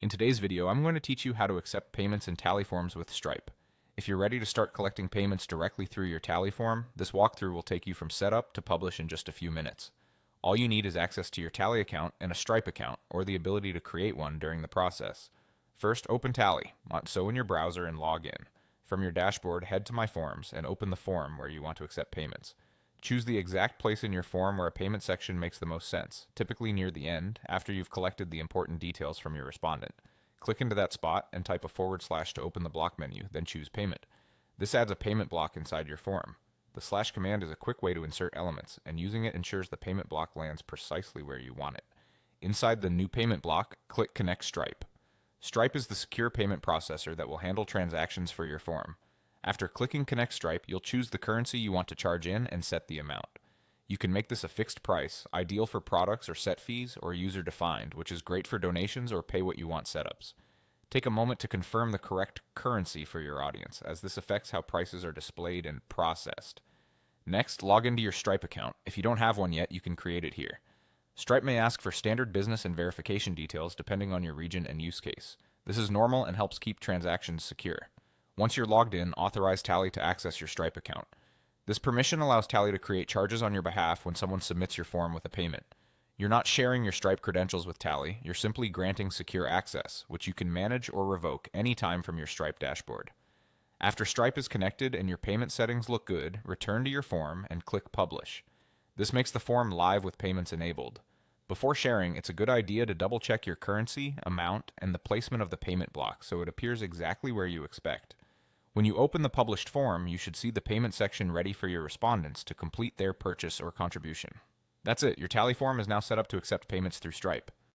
In today's video, I'm going to teach you how to accept payments in Tally forms with Stripe. If you're ready to start collecting payments directly through your Tally form, this walkthrough will take you from setup to publish in just a few minutes. All you need is access to your Tally account and a Stripe account, or the ability to create one during the process. First, open Tally, so in your browser, and log in. From your dashboard, head to My Forms and open the form where you want to accept payments. Choose the exact place in your form where a payment section makes the most sense, typically near the end, after you've collected the important details from your respondent. Click into that spot and type a / to open the block menu, then choose Payment. This adds a payment block inside your form. The / command is a quick way to insert elements, and using it ensures the payment block lands precisely where you want it. Inside the new payment block, click Connect Stripe. Stripe is the secure payment processor that will handle transactions for your form. After clicking Connect Stripe, you'll choose the currency you want to charge in and set the amount. You can make this a fixed price, ideal for products or set fees, or user-defined, which is great for donations or pay-what-you-want setups. Take a moment to confirm the correct currency for your audience, as this affects how prices are displayed and processed. Next, log into your Stripe account. If you don't have one yet, you can create it here. Stripe may ask for standard business and verification details depending on your region and use case. This is normal and helps keep transactions secure. Once you're logged in, authorize Tally to access your Stripe account. This permission allows Tally to create charges on your behalf when someone submits your form with a payment. You're not sharing your Stripe credentials with Tally, you're simply granting secure access, which you can manage or revoke anytime from your Stripe dashboard. After Stripe is connected and your payment settings look good, return to your form and click Publish. This makes the form live with payments enabled. Before sharing, it's a good idea to double check your currency, amount, and the placement of the payment block so it appears exactly where you expect. When you open the published form, you should see the payment section ready for your respondents to complete their purchase or contribution. That's it, your Tally form is now set up to accept payments through Stripe.